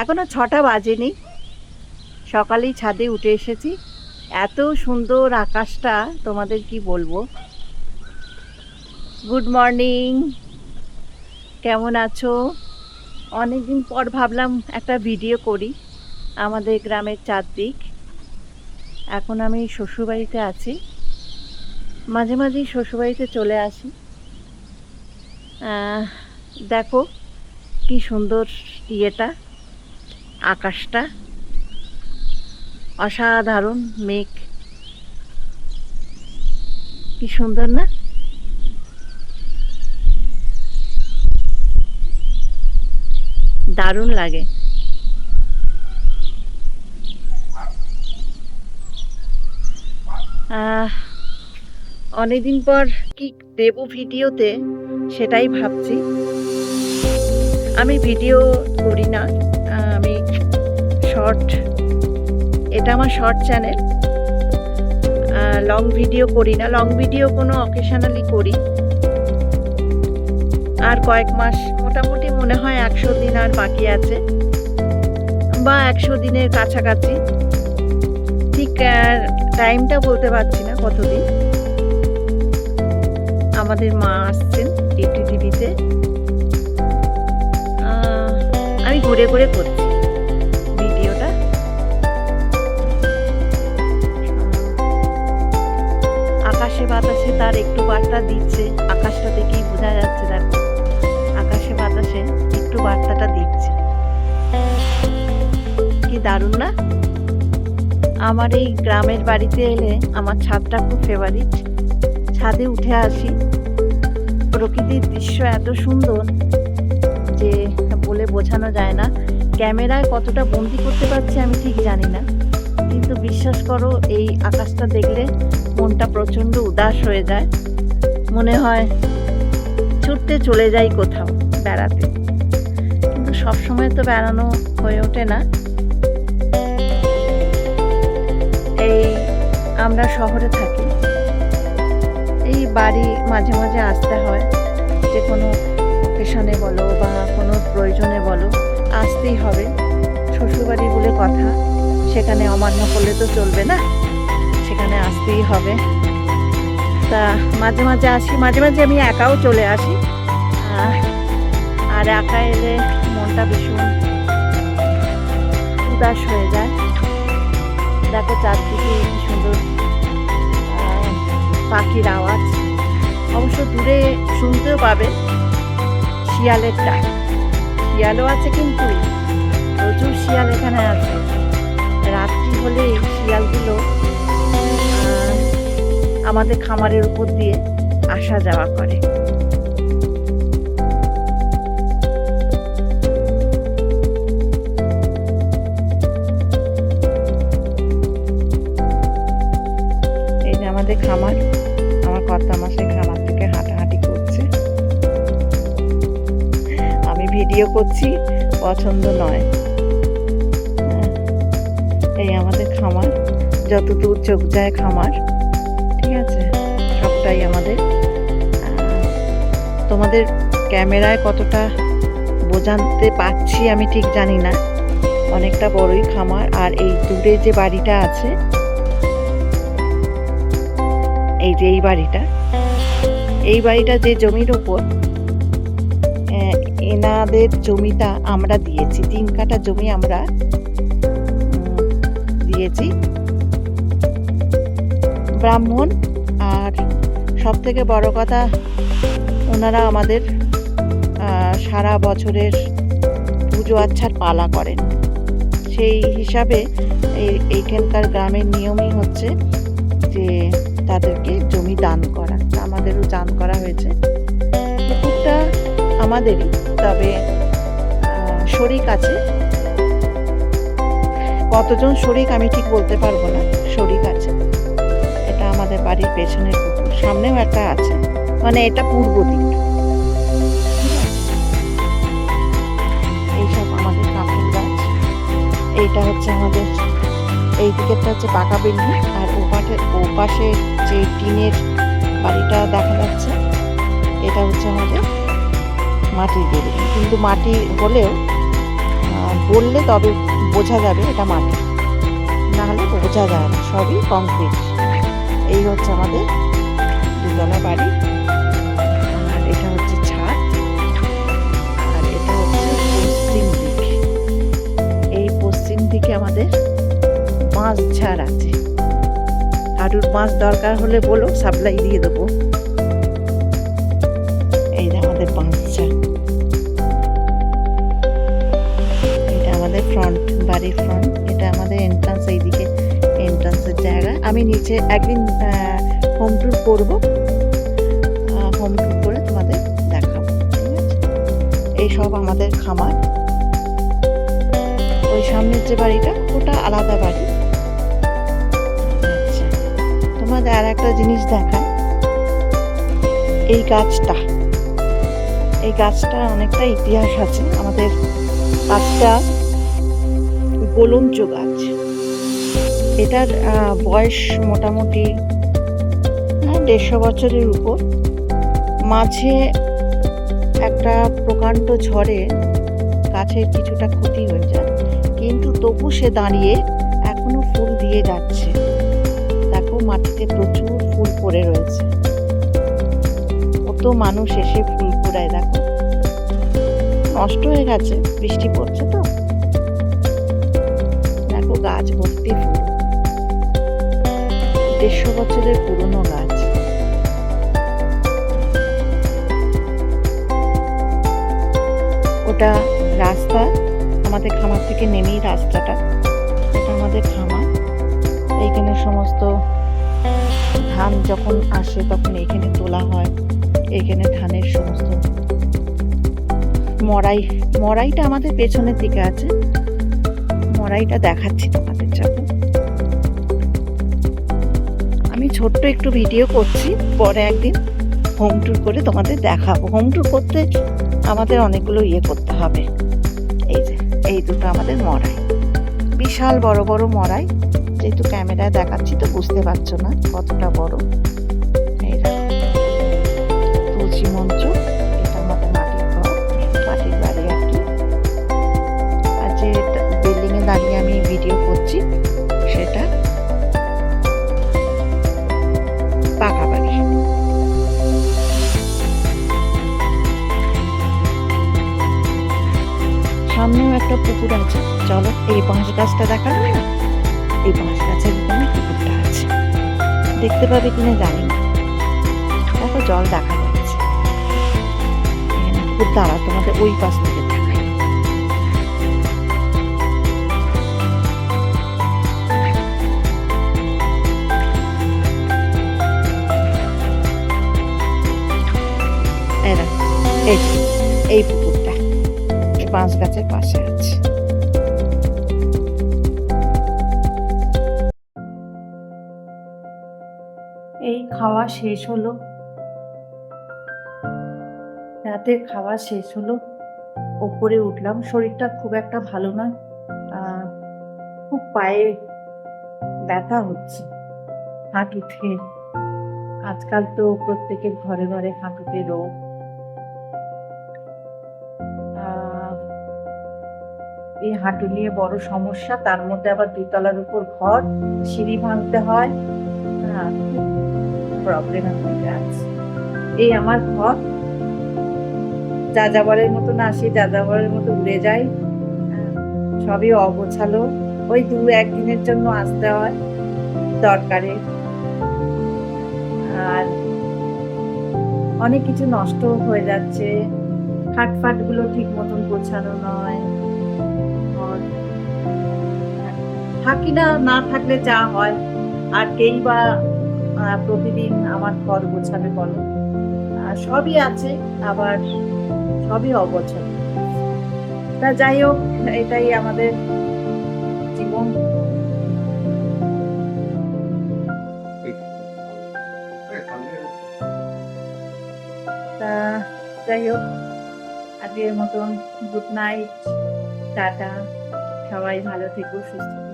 এখনো 6টা বাজেনি, সকালেই ছাদে উঠে এসেছি। এত সুন্দর আকাশটা তোমাদের কি বলবো। গুড মর্নিং, কেমন আছো? অনেকদিন পর ভাবলাম একটা ভিডিও করি আমাদের গ্রামের চারদিক। এখন আমি শ্বশুরবাড়িতে আছি, মাঝে মাঝেই শ্বশুরবাড়িতে চলে আসি। দেখো কি সুন্দর ইয়েটা, আকাশটা অসাধারণ, মেঘ কি সুন্দর না? দারুণ লাগে। অনেকদিন পর কি দেব ভিডিওতে সেটাই ভাবছি। আমি ভিডিও করি না, আমি শর্ট, এটা আমার শর্ট চ্যানেল। লং ভিডিও করি না, লং ভিডিও কোনো অকেশনালি করি। আর কয়েক মাস, মোটামুটি মনে হয় 100 দিন আর বাকি আছে, বা 100 দিনের কাছাকাছি। ঠিক টাইমটা বলতে পারছি না কতদিন। আমাদের মা আসছেন এই পৃথিবীতে। আমি ঘুরে ঘুরে করছি ভিডিওটা। আকাশে বাতাসে তার একটু বার্তা দিচ্ছে, আকাশটা দেখেই বোঝা যাচ্ছে। দেখো আকাশে বাতাসে একটু বার্তাটা দিচ্ছে, কি দারুণ না? আমার এই গ্রামের বাড়িতে এলে আমার ছাদটা খুব ফেভারিট। ছাদে উঠে আসি, প্রকৃতির দৃশ্য এত সুন্দর যে বলে বোঝানো যায় না। ক্যামেরায় কতটা বন্দি করতে পারছি আমি ঠিক জানি না, কিন্তু বিশ্বাস করো এই আকাশটা দেখলে মনটা প্রচণ্ড উদাস হয়ে যায়। মনে হয় ছুটতে চলে যাই কোথাও বেড়াতে, কিন্তু সবসময় তো বেড়ানো হয়ে ওঠে না। এই আমরা শহরে থাকি, এই বাড়ি মাঝে মাঝে আসতে হয়, যে কোনো অকেশনে বলো বা কোনো প্রয়োজনে বলো, আসতেই হবে। শ্বশুরবাড়ি বলে কথা, সেখানে অমান্য করলে তো চলবে না, সেখানে আসতেই হবে। তা মাঝে মাঝে আসি, মাঝে মাঝে আমি একাও চলে আসি। আর একা এলে মনটা ভীষণ উদাস হয়ে যায়। দেখো চারদিকে কি সুন্দর পাখির আওয়াজ, অবশ্য দূরে শুনতেও পাবে শিয়ালের ডাক। শিয়ালও আছে, কিন্তু প্রচুর শিয়াল এখানে আছে। রাত্রি হলে শিয়ালগুলো আমাদের খামারের উপর দিয়ে আসা যাওয়া করে। এই যে আমাদের খামার, আমার কর্তা মশাই খামার থেকে হাঁটাহাঁটি করছে, আমি ভিডিও করছি, পছন্দ নয়। এই আমাদের খামার, যত দূর চোখ যায় খামার, ঠিক আছে, সবটাই আমাদের। তোমাদের ক্যামেরায় কতটা বোঝাতে পারছি আমি ঠিক জানি না, অনেকটা বড়ই খামার। আর এই দূরে যে বাড়িটা আছে, এই যে এই বাড়িটা যে জমির উপর, এনাদের জমিটা আমরা দিয়েছি, 3 কাঠা জমি আমরা দিয়েছি ব্রাহ্মণ। আর সব থেকে বড় কথা, ওনারা আমাদের সারা বছরের পুজো আচ্ছার পালা করেন। সেই হিসাবে এইখানকার গ্রামের নিয়মই হচ্ছে যে তাদেরকে জমি দান করা। আমাদেরও দান করা হয়েছে। পুকুরটা আমাদেরই, তবে শরিক আছে। কতজন শরিক আমি ঠিক বলতে পারবো না, শরিক আছে। এটা আমাদের বাড়ির পেছনের পুকুর, সামনেও একটা আছে, মানে এটা পূর্ব দিক। এইসব আমাদের কাঁঠাল গাছ। এইটা হচ্ছে আমাদের, এই দিকেরটা হচ্ছে পাকা বিল্ডিং, আর ওপাশে যে টিনের বাড়িটা দেখা যাচ্ছে, এটা হচ্ছে আমাদের মাটির বিল্ডিং। কিন্তু মাটি হলেও বললে তবে বোঝা যাবে এটা মাটি, নাহলে বোঝা যায় না, সবই কংক্রিট। এই হচ্ছে আমাদের দুতলা বাড়ি, আর এটা হচ্ছে ছাদ, আর এটা হচ্ছে পশ্চিম দিক। এই পশ্চিম দিকে আমাদের মাছ ঝাড় আছে, কারুর মাছ দরকার হলে বলো, সাপ্লাই দিয়ে দেবো। এই যে আমাদের মাছ ঝাড়, এটা আমাদের ফ্রন্ট, বাড়ির ফ্রন্ট। এটা আমাদের এন্ট্রান্স, এইদিকে এন্ট্রান্সের জায়গা। আমি নিচে একদিন হোম ট্যুর করবো, হোম ট্যুর করে তোমাদের দেখাবো, ঠিক আছে? এই সব আমাদের খামার। ওই সামনের যে বাড়িটা, ওটা আলাদা বাড়ি। আচ্ছা, তোমাদের আর একটা জিনিস দেখায়, এই গাছটা, এই গাছটা অনেকটা ইতিহাস আছে। আমাদের গাছটা গোলঞ্চ গাছ, এটার বয়স মোটামুটি 150 বছরের উপর। মাঝে একটা প্রকাণ্ড ঝড়ে গাছের কিছুটা ক্ষতি হয়ে যায়, কিন্তু তবু সে দাঁড়িয়ে এখনো ফুল দিয়ে যাচ্ছে। দেখো, মাটিতে প্রচুর ফুল পড়ে রয়েছে, কত মানুষ এসে ফুল কুড়ায়। দেখো, নষ্ট হয়ে গেছে, বৃষ্টি পড়ছে তো। দেখো, গাছ ভর্তি ফুল, 150 বছরের পুরনো গাছ। ওটা রাস্তা, আমাদের খামার থেকে নেমেই রাস্তাটা, এটা আমাদের খামার। এইখানে সমস্ত ধান যখন আসে তখন এইখানে তোলা হয়। এইখানে ধানের সমস্ত মড়াইটা আমাদের পেছনের দিকে আছে, মড়াইটা দেখাচ্ছি তোমাদের জন্য। আমি ছোট্ট একটু ভিডিও করছি, পরে একদিন হোম ট্যুর করে তোমাদের দেখাবো। হোম ট্যুর করতে আমাদের অনেকগুলো করতে হবে। এই যে এই দুটো আমাদের মড়াই, বিশাল বড় বড় মড়াই। যেহেতু ক্যামেরায় দেখাচ্ছি তো বুঝতে পারছো না কতটা বড়। এই তুলসী মঞ্চ, এটা আমাদের মাটির ঘর, মাটির বাড়ি আর কি। আর যে বিল্ডিং এ দাঁড়িয়ে আমি ভিডিও করছি, সেটা পাকা বাড়ি। সামনেও একটা পুকুর আছে, চলো এই বাঁশ গাছটা দেখাবে না, এই বাঁশ গাছের এখানে পুকুরটা আছে, দেখতে পাবে কিনা জানি না। দেখো, জল দেখা যাচ্ছে, এখানে পুকুর। দাঁড়া, তোমাদের ওই পাশ থেকে দেখাই। এই পুকুরটা বাঁশ গাছের পাশে আছে। এই খাওয়া শেষ হলো, রাতের খাওয়া শেষ হলো, ওপরে উঠলাম। শরীরটা খুব একটা ভালো নয়, খুব পায়ে ব্যথা হচ্ছে, হাঁটুতে। আজকাল তো প্রত্যেকের ঘরে ঘরে হাঁটুতে রোগ। এই হাঁটু নিয়ে বড় সমস্যা, তার মধ্যে আবার 2 তলার উপর ঘর, সিঁড়ি ভাঙতে হয়, প্রবলেম হয়ে আছে। এই আমার ঘর, যাযাবরের মতো না, আসি যাযাবরের মতো উড়ে যায়, সবই অগোছালো। ওই 2-1 দিনের জন্য আসতে হয় দরকারে। আর অনেক কিছু নষ্ট হয়ে যাচ্ছে, খাটফাট গুলো ঠিক মতন গোছানো নয়। থাকি না, না থাকলে যা হয়, আর কেই বা প্রতিদিন আমার ঘর গোছাবে বলো। সবই আছে, আবার সবই অগোছালো। তা যাই হোক, এটাই আমাদের জীবন। তা যাই হোক, আজকের মতন গুড নাইট, টাটা। সবাই ভালো থেকো, সুস্থ থেকো।